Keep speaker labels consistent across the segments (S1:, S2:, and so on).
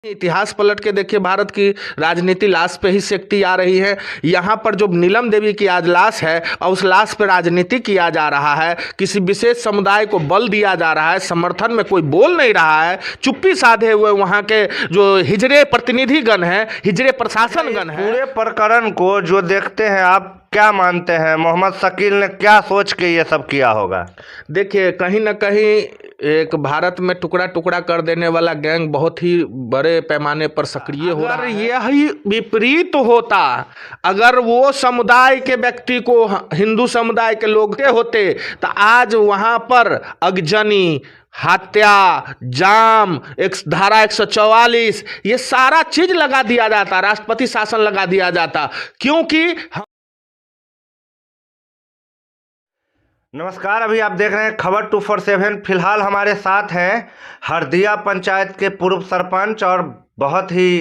S1: इतिहास पलट के देखिए, भारत की राजनीति लाश पे ही सेकती आ रही है। यहाँ पर जो नीलम देवी की आज लाश है और उस लाश पे राजनीति किया जा रहा है, किसी विशेष समुदाय को बल दिया जा रहा है, समर्थन में कोई बोल नहीं रहा है, चुप्पी साधे हुए वहाँ के जो हिजड़े प्रतिनिधिगण हैं, हिजड़े प्रशासनगण हैं।
S2: पूरे प्रकरण को जो देखते हैं, आप क्या मानते हैं मोहम्मद शकील ने क्या सोच के ये सब किया होगा?
S1: देखिए, कहीं ना कहीं एक भारत में टुकड़ा टुकड़ा कर देने वाला गैंग बहुत ही बड़े पैमाने पर सक्रिय हो रहा है। यही विपरीत होता, अगर वो समुदाय के व्यक्ति को हिंदू समुदाय के लोग होते तो आज वहां पर अगजनी, हत्या, जाम, एक धारा 144 ये सारा चीज लगा दिया जाता, राष्ट्रपति शासन लगा दिया जाता। क्योंकि
S2: नमस्कार, अभी आप देख रहे हैं खबर 247। फिलहाल हमारे साथ हैं हरदिया पंचायत के पूर्व सरपंच और बहुत ही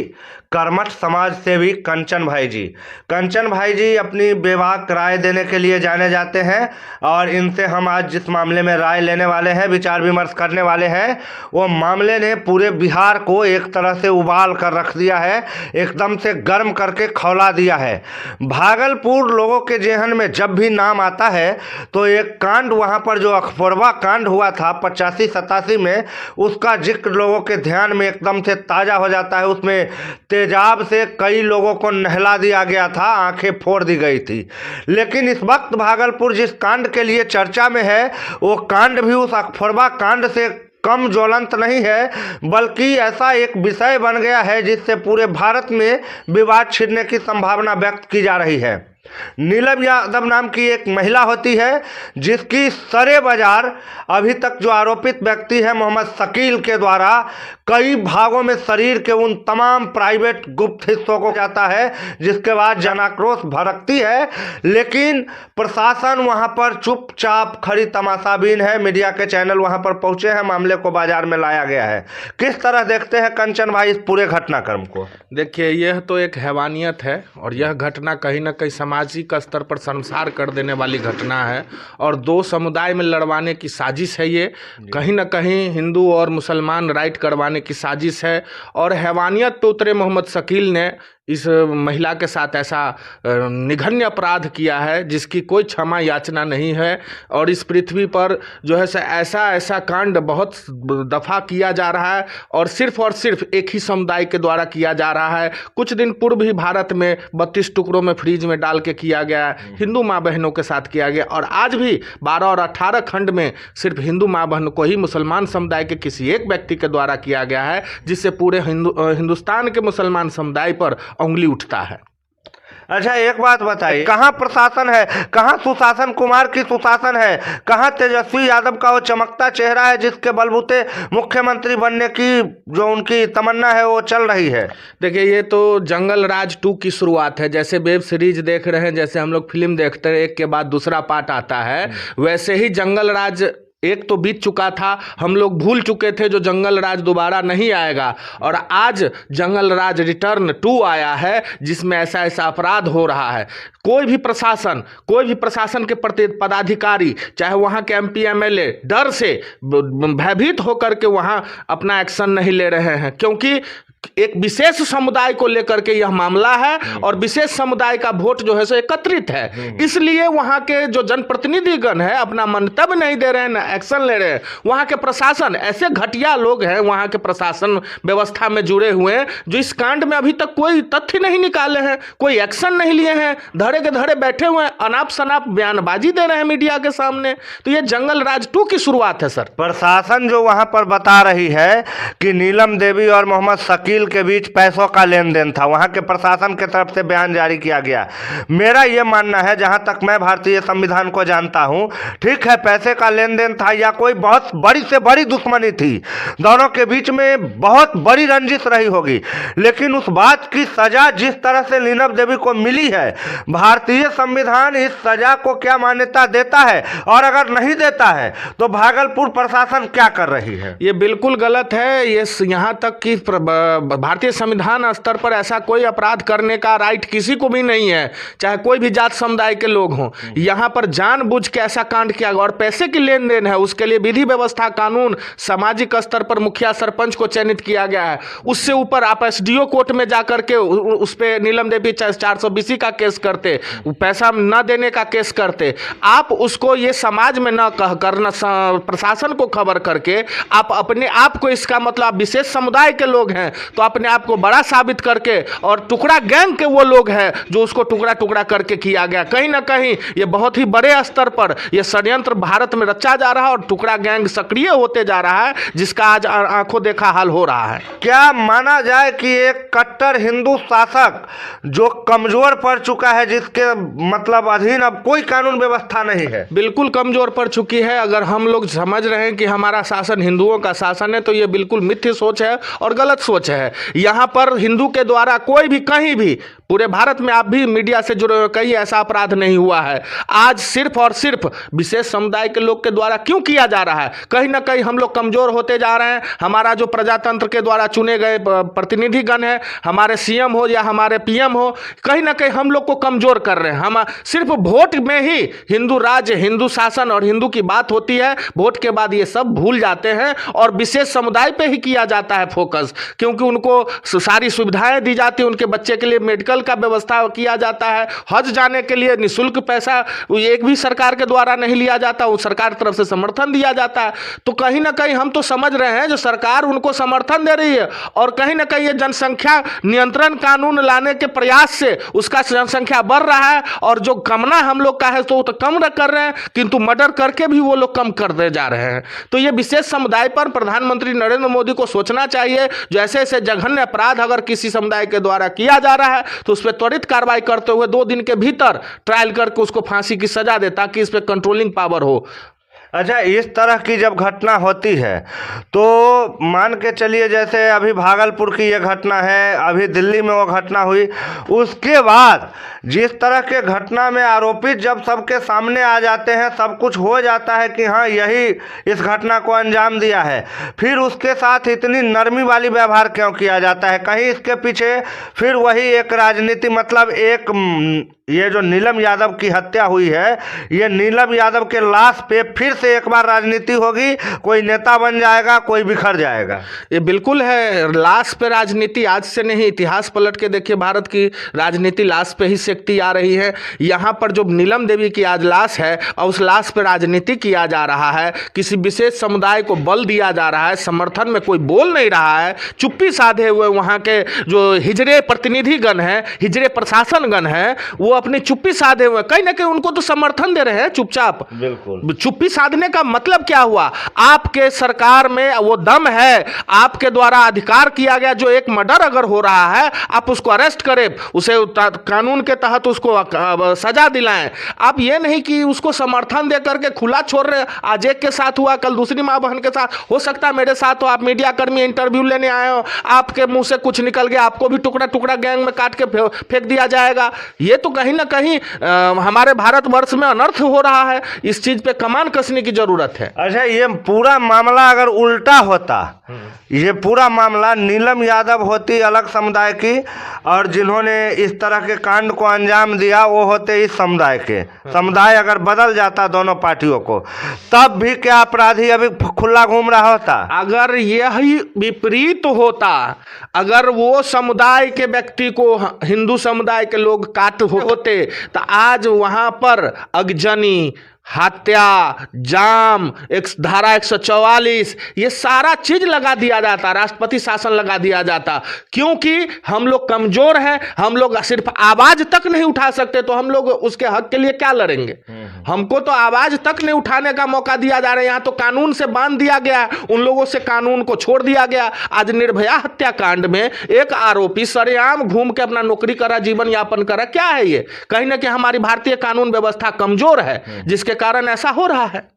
S2: कर्मठ समाज सेवी कंचन भाई जी। कंचन भाई जी अपनी बेबाक राय देने के लिए जाने जाते हैं और इनसे हम आज जिस मामले में राय लेने वाले हैं, विचार विमर्श करने वाले हैं, वो मामले ने पूरे बिहार को एक तरह से उबाल कर रख दिया है, एकदम से गर्म करके खौला दिया है। भागलपुर लोगों के जेहन में जब भी नाम आता है तो एक कांड वहाँ पर जो अखफोरवा कांड हुआ था 85-87 में, उसका जिक्र लोगों के ध्यान में एकदम से ताज़ा हो जाता है। उसमें तेजाब से कई लोगों को नहला दिया गया था, आंखें फोड़ दी गई थी। लेकिन इस वक्त भागलपुर जिस कांड के लिए चर्चा में है, वो कांड भी उस अखफोरवा कांड से कम ज्वलंत नहीं है, बल्कि ऐसा एक विषय बन गया है जिससे पूरे भारत में विवाद छिड़ने की संभावना व्यक्त की जा रही है। नीलम यादव नाम की एक महिला होती है जिसकी सरे बाजार अभी तक जो आरोपित व्यक्ति है मोहम्मद शकील के द्वारा कई भागों में शरीर के उन तमाम प्राइवेट गुप्त हिस्सों को जाता है, जिसके बाद जनाक्रोश भड़कती है। लेकिन प्रशासन वहां पर चुपचाप खड़ी तमाशाबीन है। मीडिया के चैनल वहां पर पहुंचे हैं, मामले को बाजार में लाया गया है। किस तरह देखते हैं कंचन भाई इस पूरे घटनाक्रम को?
S1: देखिए, यह तो एक हैवानियत है और यह घटना कहीं ना कहीं सामाजिक स्तर पर शर्मसार कर देने वाली घटना है और दो समुदाय में लड़वाने की साजिश है। ये कहीं ना कहीं हिंदू और मुसलमान राइट करवाने की साजिश है और हैवानियत पे उतरे मोहम्मद शकील ने इस महिला के साथ ऐसा निघन्य अपराध किया है जिसकी कोई क्षमा याचना नहीं है। और इस पृथ्वी पर जो है ऐसा कांड बहुत दफ़ा किया जा रहा है और सिर्फ एक ही समुदाय के द्वारा किया जा रहा है। कुछ दिन पूर्व ही भारत में 32 टुकड़ों में फ्रीज में डाल के किया गया है, हिंदू माँ बहनों के साथ किया गया। और आज भी 12 और 18 खंड में सिर्फ हिंदू माँ बहन को ही मुसलमान समुदाय के किसी एक व्यक्ति के द्वारा किया गया है, जिससे पूरे हिंदुस्तान के मुसलमान समुदाय पर उंगली उठता है।
S2: अच्छा, एक बात बताइए, कहाँ प्रशासन है, कहाँ सुशासन कुमार की सुशासन है, कहाँ तेजस्वी यादव का वो चमकता चेहरा है जिसके बलबूते मुख्यमंत्री बनने की जो उनकी तमन्ना है वो चल रही है?
S1: देखिए, ये तो जंगल राज 2 की शुरुआत है। जैसे वेब सीरीज देख रहे हैं, जैसे हम लोग फिल्म देखते हैं, एक के बाद दूसरा पार्ट आता है, वैसे ही जंगल राज एक तो बीत चुका था, हम लोग भूल चुके थे जो जंगल राज दोबारा नहीं आएगा। और आज जंगल राज रिटर्न 2 आया है जिसमें ऐसा अपराध हो रहा है। कोई भी प्रशासन के प्रति पदाधिकारी, चाहे वहाँ के MP MLA, डर से भयभीत होकर के वहाँ अपना एक्शन नहीं ले रहे हैं, क्योंकि एक विशेष समुदाय को लेकर के यह मामला है और विशेष समुदाय का वोट जो है सो एकत्रित है। इसलिए वहां के जो जनप्रतिनिधिगण है अपना मंतव्य नहीं दे रहे हैं, ना एक्शन ले रहे हैं। वहां के प्रशासन ऐसे घटिया लोग हैं, वहां के प्रशासन व्यवस्था में जुड़े हुए हैं, जो इस कांड में अभी तक कोई तथ्य नहीं निकाले हैं, कोई एक्शन नहीं लिए हैं, धड़े के धड़े बैठे हुए हैं, अनाप शनाप बयानबाजी दे रहे हैं मीडिया के सामने। तो ये जंगल राज 2 की शुरुआत है सर।
S2: प्रशासन जो वहां पर बता रही है कि नीलम देवी और मोहम्मद शकील के बीच पैसों का लेन देन था, वहां के प्रशासन की तरफ से बयान जारी किया गया। मेरा यह मानना है, जहां तक मैं भारतीय संविधान को जानता हूं, ठीक है, पैसे का लेन देन था या कोई बहुत बड़ी से बड़ी दुश्मनी थी, दोनों के बीच में बहुत बड़ी रंजिश रही होगी, लेकिन उस बात की सजा जिस तरह से नीलम देवी को मिली है, भारतीय संविधान इस सजा को क्या मान्यता देता है? और अगर नहीं देता है तो भागलपुर प्रशासन क्या कर रही है?
S1: ये बिल्कुल गलत है। ये यहाँ तक कि भारतीय संविधान स्तर पर ऐसा कोई अपराध करने का राइट किसी को भी नहीं है, चाहे कोई भी जात समुदाय के लोग हों। यहाँ पर जानबूझ के ऐसा कांड किया गया और पैसे की लेन देन है, उसके लिए विधि व्यवस्था कानून सामाजिक स्तर पर मुखिया सरपंच को चयनित किया गया है। उससे ऊपर आप एसडीओ कोर्ट में जाकर के उस पर नीलम देवी 420 का केस करते, पैसा न देने का केस करते। आप उसको ये समाज में न कह कर, न प्रशासन को खबर करके आप अपने आप को, इसका मतलब विशेष समुदाय के लोग हैं तो अपने आप को बड़ा साबित करके, और टुकड़ा गैंग के वो लोग हैं जो उसको टुकड़ा टुकड़ा करके किया गया। कहीं ना कहीं ये बहुत ही बड़े स्तर पर यह षड्यंत्र भारत में रचा जा रहा है और टुकड़ा गैंग सक्रिय होते जा रहा है, जिसका आज आंखों देखा हाल हो रहा है।
S2: क्या माना जाए कि एक कट्टर हिंदू शासक जो कमजोर पड़ चुका है, जिसके मतलब अधीन अब कोई कानून व्यवस्था नहीं है?
S1: बिल्कुल कमजोर पड़ चुकी है। अगर हम लोग समझ रहे हैं कि हमारा शासन हिंदुओं का शासन है तो ये बिल्कुल मिथ्या सोच है और गलत सोच है। यहाँ पर हिंदू के द्वारा कोई भी कहीं भी पूरे भारत में, आप भी मीडिया से जुड़े हुए, कहीं ऐसा अपराध नहीं हुआ है। आज सिर्फ और सिर्फ विशेष समुदाय के लोग के द्वारा क्यों किया जा रहा है? कहीं ना कहीं हम लोग कमजोर होते जा रहे हैं। हमारा जो प्रजातंत्र के द्वारा चुने गए प्रतिनिधिगण है, हमारे सीएम हो या हमारे पीएम हो, कहीं ना कहीं हम लोग को कमजोर कर रहे हैं। हम सिर्फ वोट में ही हिंदू राज्य, हिंदू शासन और हिंदू की बात होती है, वोट के बाद ये सब भूल जाते हैं और विशेष समुदाय पे ही किया जाता है फोकस, क्योंकि उनको सारी सुविधाएं दी जाती है। उनके बच्चे के लिए मेडिकल का व्यवस्था किया जाता है, हज जाने के लिए निःशुल्क पैसा एक भी सरकार के द्वारा नहीं लिया जाता, वो सरकार तरफ से समर्थन दिया जाता है। तो कहीं ना कहीं हम तो समझ रहे हैं जो सरकार उनको समर्थन दे रही है और कहीं ना कहीं ये जनसंख्या नियंत्रण कानून लाने के प्रयास से उसका जनसंख्या बढ़ रहा है, और जो कमना हम लोग का है तो कम कर रहे हैं, किंतु मर्डर करके भी वो लोग कम करते जा रहे हैं। तो ये विशेष समुदाय पर प्रधानमंत्री नरेंद्र मोदी को सोचना चाहिए, जो ऐसे ऐसे जघन्य अपराध अगर किसी समुदाय के द्वारा किया जा रहा है तो उस पर त्वरित कार्रवाई करते हुए 2 दिन के भीतर ट्रायल करके उसको फांसी की सजा दे, ताकि इस पर कंट्रोलिंग पावर हो।
S2: अच्छा, इस तरह की जब घटना होती है तो मान के चलिए जैसे अभी भागलपुर की ये घटना है, अभी दिल्ली में वो घटना हुई, उसके बाद जिस तरह के घटना में आरोपित जब सबके सामने आ जाते हैं, सब कुछ हो जाता है कि हाँ यही इस घटना को अंजाम दिया है, फिर उसके साथ इतनी नरमी वाली व्यवहार क्यों किया जाता है? कहीं इसके पीछे फिर वही एक राजनीति, मतलब एक ये जो नीलम यादव की हत्या हुई है, ये नीलम यादव के लाश पे फिर से एक बार राजनीति होगी, कोई नेता बन जाएगा, कोई बिखर जाएगा।
S1: ये बिल्कुल है, लाश पे राजनीति आज से नहीं, इतिहास पलट के देखिए, भारत की राजनीति लाश पे ही सेकती आ रही है। यहाँ पर जो नीलम देवी की आज लाश है और उस लाश पे राजनीति किया जा रहा है, किसी विशेष समुदाय को बल दिया जा रहा है, समर्थन में कोई बोल नहीं रहा है, चुप्पी साधे हुए वहाँ के जो हिजड़े प्रतिनिधिगण हैं, हिजड़े प्रशासनगण हैं, वो अपनी चुप्पी साधे हुए, कहीं ना कहीं उनको तो समर्थन दे रहे हैं चुपचाप।
S2: बिल्कुल,
S1: चुप्पी साधने का मतलब क्या हुआ? आपके सरकार में वो दम है, आपके द्वारा अधिकार किया गया, जो एक मर्डर अगर हो रहा है आप उसको अरेस्ट करें, उसे कानून के तहत उसको सजा दिलाएं। आप ये नहीं कि उसको समर्थन दे करके खुला छोड़ रहे। आज एक के साथ हुआ, कल दूसरी माँ बहन के साथ हो सकता है, मेरे साथ हो, आप मीडिया कर्मी इंटरव्यू लेने आए हो, आपके मुंह से कुछ निकल गया, आपको भी टुकड़ा टुकड़ा गैंग में काट के फेंक दिया जाएगा। ये तो कहीं ना कहीं हमारे भारतवर्ष में अनर्थ हो रहा है। इस चीज पे कमान कसने की जरूरत है।
S2: अच्छा, ये पूरा मामला अगर उल्टा होता, ये पूरा मामला नीलम यादव होती अलग समुदाय की और जिन्होंने इस तरह के कांड को अंजाम दिया वो होते इस समुदाय के, समुदाय अगर बदल जाता दोनों पार्टियों को, तब भी क्या अपराधी अभी खुला घूम रहा होता? अगर
S1: यही विपरीत होता, अगर वो समुदाय के व्यक्ति को हिंदू समुदाय के लोग काट होते तो आज वहां पर अगजनी, हत्या, जाम, एक धारा 144, ये सारा चीज लगा दिया जाता, राष्ट्रपति शासन लगा दिया जाता। क्योंकि हम लोग कमजोर हैं, हम लोग सिर्फ आवाज तक नहीं उठा सकते, तो हम लोग उसके हक के लिए क्या लड़ेंगे? हमको तो आवाज तक नहीं उठाने का मौका दिया जा रहा है। यहाँ तो कानून से बांध दिया गया, उन लोगों से कानून को छोड़ दिया गया। आज निर्भया हत्याकांड में एक आरोपी सरेआम घूम के अपना नौकरी करा, जीवन यापन करा। क्या है ये? कहीं ना कहीं हमारी भारतीय कानून व्यवस्था कमजोर है, जिसके कारण ऐसा हो रहा है।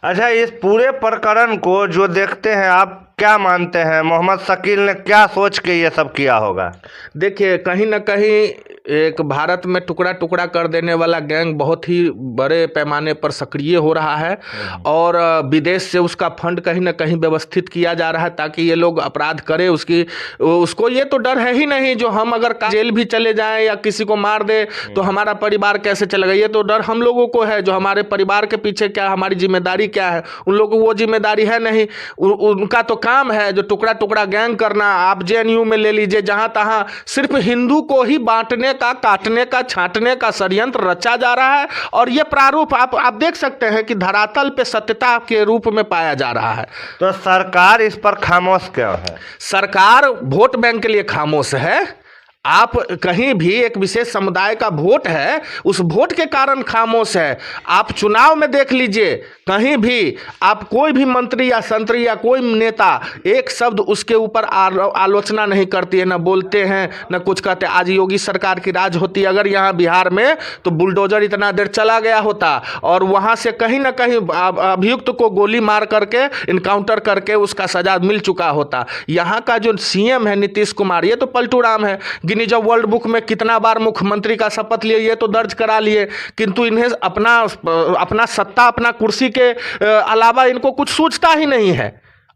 S2: अच्छा, इस पूरे प्रकरण को जो देखते हैं, आप क्या मानते हैं मोहम्मद शकील ने क्या सोच के ये सब किया होगा?
S1: देखिए, कहीं ना कहीं एक भारत में टुकड़ा टुकड़ा कर देने वाला गैंग बहुत ही बड़े पैमाने पर सक्रिय हो रहा है और विदेश से उसका फंड कहीं ना कहीं व्यवस्थित किया जा रहा है ताकि ये लोग अपराध करें। उसको ये तो डर है ही नहीं जो हम अगर जेल भी चले जाएं या किसी को मार दे तो हमारा परिवार कैसे चलेगा, ये तो डर हम लोगों को है। जो हमारे परिवार के पीछे क्या हमारी जिम्मेदारी क्या है, उन लोगों को वो जिम्मेदारी है नहीं। उनका तो काम है जो टुकड़ा टुकड़ा गैंग करना। आप जेएनयू में ले लीजिए, जहां तहां सिर्फ हिंदू को ही बांटने का, काटने का, छांटने का षड्यंत्र रचा जा रहा है और ये प्रारूप आप देख सकते हैं कि धरातल पे सत्यता के रूप में पाया जा रहा है।
S2: तो सरकार इस पर खामोश क्यों है?
S1: सरकार वोट बैंक के लिए खामोश है। आप कहीं भी एक विशेष समुदाय का वोट है, उस वोट के कारण खामोश है। आप चुनाव में देख लीजिए, कहीं भी आप कोई भी मंत्री या संतरी या कोई नेता एक शब्द उसके ऊपर आलोचना नहीं करती है, ना बोलते हैं ना कुछ कहते। आज योगी सरकार की राज होती अगर यहाँ बिहार में तो बुलडोजर इतना देर चला गया होता और वहाँ से कहीं ना कहीं अभियुक्त को गोली मार करके इनकाउंटर करके उसका सजा मिल चुका होता। यहाँ का जो सीएम है नीतीश कुमार, ये तो पलटू राम है। गिनीज वर्ल्ड बुक में कितना बार मुख्यमंत्री का शपथ लिए, ये तो दर्ज करा लिए, किंतु इन्हें अपना सत्ता, अपना कुर्सी के अलावा इनको कुछ सूझता ही नहीं है।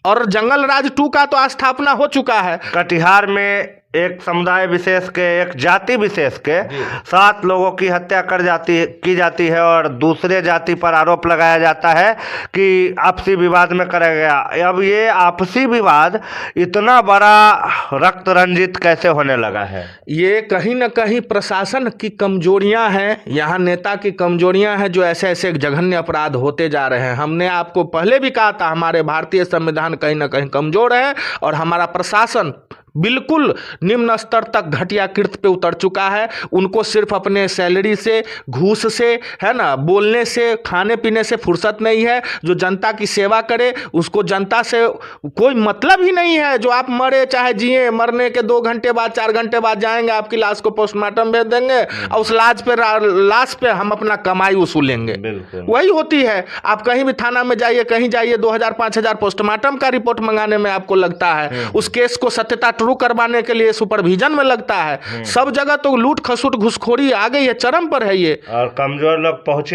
S1: और जंगल राज 2 का तो स्थापना हो चुका है।
S2: कटिहार में एक समुदाय विशेष के, एक जाति विशेष के 7 लोगों की हत्या की जाती है और दूसरे जाति पर आरोप लगाया जाता है कि आपसी विवाद में करा गया। अब ये आपसी विवाद इतना बड़ा रक्त रंजित कैसे होने लगा है?
S1: ये कहीं ना कहीं प्रशासन की कमजोरियां हैं, यहाँ नेता की कमजोरियां हैं जो ऐसे ऐसे जघन्य अपराध होते जा रहे हैं। हमने आपको पहले भी कहा था हमारे भारतीय संविधान कहीं ना कहीं कमजोर है और हमारा प्रशासन बिल्कुल निम्न स्तर तक घटिया कृत्य पे उतर चुका है। उनको सिर्फ अपने सैलरी से, घूस से, है ना, बोलने से, खाने पीने से फुर्सत नहीं है। जो जनता की सेवा करे उसको जनता से कोई मतलब ही नहीं है। जो आप मरे चाहे जिए, मरने के 2 घंटे बाद 4 घंटे बाद जाएंगे, आपकी लाश को पोस्टमार्टम भेज देंगे और उस लाश पे हम अपना कमाई वसूलेंगे। वही होती है। आप कहीं भी थाना में जाइए, कहीं जाइए, 2000-5000 पोस्टमार्टम का रिपोर्ट मंगाने में आपको लगता है। उस केस को सत्यता करवाने के लिए सुपरविजन में लगता है। सब जगह तो लूट खसूट घुसखोरी आ गई है, चरम पर है ये। और
S2: कमजोर लोग पहुंच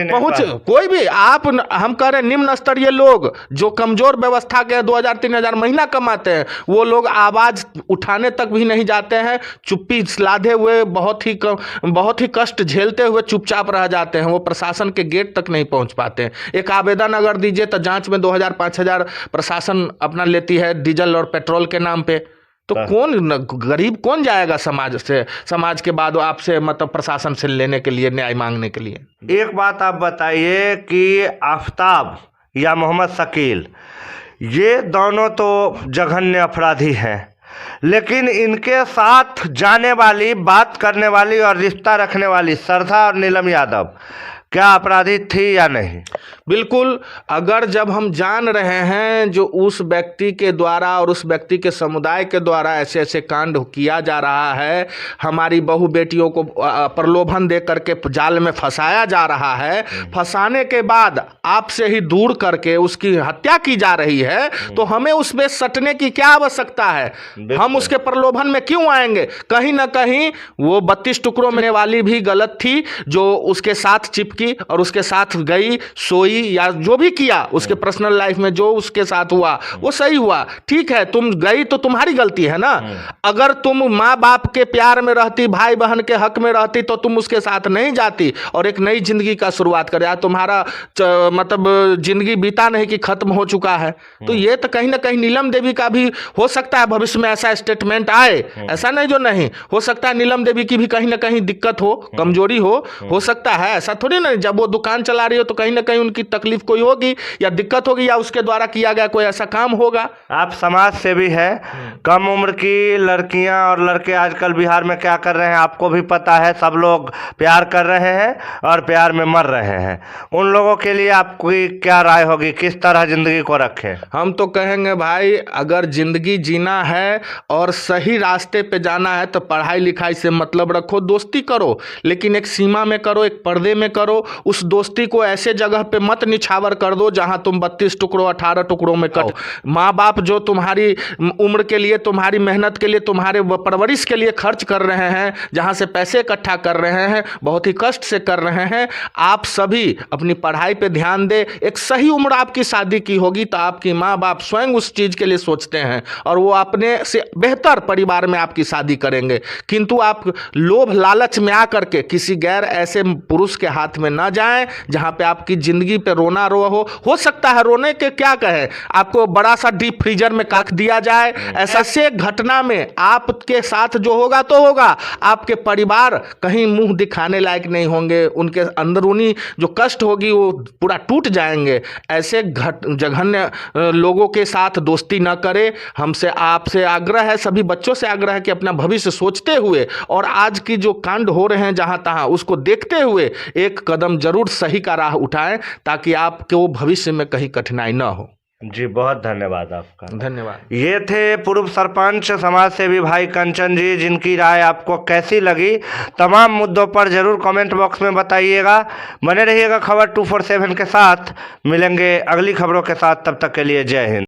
S1: कोई भी हम कह रहे निम्न स्तरीय लोग जो कमजोर व्यवस्था के 2000-3000 महीना कमाते हैं, वो लोग आवाज उठाने तक भी नहीं जाते हैं। चुप्पी लादे हुए बहुत ही कष्ट झेलते हुए चुपचाप रह जाते हैं। वो प्रशासन के गेट तक नहीं पहुंच पाते हैं। एक आवेदन अगर दीजिए तो जांच में 2000-5000 प्रशासन अपना लेती है डीजल और पेट्रोल के नाम पे। तो कौन गरीब कौन जाएगा समाज के बाद आपसे, मतलब प्रशासन से लेने के लिए, न्याय मांगने के लिए?
S2: एक बात आप बताइए कि आफ्ताब या मोहम्मद शकील, ये दोनों तो जघन्य अपराधी हैं, लेकिन इनके साथ जाने वाली, बात करने वाली और रिश्ता रखने वाली श्रद्धा और नीलम यादव क्या अपराधी थी या नहीं?
S1: बिल्कुल। अगर जब हम जान रहे हैं जो उस व्यक्ति के द्वारा और उस व्यक्ति के समुदाय के द्वारा ऐसे ऐसे कांड किया जा रहा है, हमारी बहू बेटियों को प्रलोभन दे करके जाल में फंसाया जा रहा है, फंसाने के बाद आपसे ही दूर करके उसकी हत्या की जा रही है, तो हमें उसमें सटने की क्या आवश्यकता है? हम उसके प्रलोभन में क्यों आएंगे? कहीं ना कहीं वो 32 टुकड़ों में वाली भी गलत थी जो उसके साथ चिपकी और उसके साथ गई, सोई या जो भी किया उसके पर्सनल लाइफ में जो उसके साथ हुआ वो सही हुआ, ठीक है। तुम गई तो तुम्हारी गलती है ना। अगर तुम माँ बाप के प्यार में रहती, भाई बहन के हक में रहती, तो तुम उसके साथ नहीं जाती और एक नई जिंदगी का शुरुआत करे। आज तुम्हारा मतलब जिंदगी बीता नहीं कि खत्म हो चुका है। तो ये तो कहीं ना कहीं नीलम देवी का भी हो सकता है भविष्य में ऐसा स्टेटमेंट आए, ऐसा नहीं जो नहीं हो सकता है। नीलम देवी की भी कहीं ना कहीं दिक्कत हो, कमजोरी हो सकता है। ऐसा थोड़ी ना, जब वो दुकान चला रही हो तो कहीं ना कहीं उनकी तकलीफ कोई होगी या दिक्कत होगी या उसके द्वारा किया गया कोई ऐसा काम होगा।
S2: आप समाज सेवी है, कम उम्र की लड़कियां और लड़के आजकल बिहार में क्या कर रहे हैं आपको भी पता है। सब लोग प्यार कर रहे हैं और प्यार में मर रहे हैं। उन लोगों के लिए आपकी क्या राय होगी, किस तरह जिंदगी को रखें?
S1: हम तो कहेंगे भाई, अगर जिंदगी जीना है और सही रास्ते पे जाना है तो पढ़ाई लिखाई से मतलब रखो, दोस्ती करो, लेकिन एक सीमा में करो, एक पर्दे में करो। उस दोस्ती को ऐसे जगह पे मत निछावर कर दो जहां तुम 32 टुकड़ों 18 टुकड़ों में कट। माँ बाप जो तुम्हारी उम्र के लिए, तुम्हारी मेहनत के लिए, तुम्हारे परवरिश के लिए खर्च कर रहे हैं, जहां से पैसे इकट्ठा कर रहे हैं, बहुत ही कष्ट से कर रहे हैं, आप सभी अपनी पढ़ाई पे ध्यान दे। एक सही उम्र आपकी शादी की होगी तो आपकी माँ बाप स्वयं उस चीज के लिए सोचते हैं और वो अपने से बेहतर परिवार में आपकी शादी करेंगे। किंतु आप लोभ लालच में आकर के किसी गैर ऐसे पुरुष के हाथ में ना जाएं जहां पे आपकी जिंदगी पे रोना रो हो सकता है। रोने के क्या कहें, आपको बड़ा सा डीप फ्रीजर में रख दिया जाए। ऐसा से घटना में आपके साथ जो होगा तो होगा, आपके परिवार कहीं मुंह दिखाने लायक नहीं होंगे, उनके अंदरूनी जो कष्ट होगी वो पूरा टूट जाएंगे। ऐसे जघन्य लोगों के साथ दोस्ती न करें। हमसे आपसे आग्रह है, सभी बच्चों से आग्रह है कि अपना भविष्य सोचते हुए और आज की जो कांड हो रहे हैं जहां तहां उसको देखते हुए एक कदम जरूर सही का राह उठाएं ताकि आपको भविष्य में कहीं कठिनाई न हो।
S2: जी बहुत धन्यवाद आपका।
S1: धन्यवाद।
S2: ये थे पूर्व सरपंच समाज सेवी भाई कंचन जी, जिनकी राय आपको कैसी लगी तमाम मुद्दों पर जरूर कमेंट बॉक्स में बताइएगा। बने रहिएगा खबर 247 के साथ। मिलेंगे अगली खबरों के साथ, तब तक के लिए जय हिंद।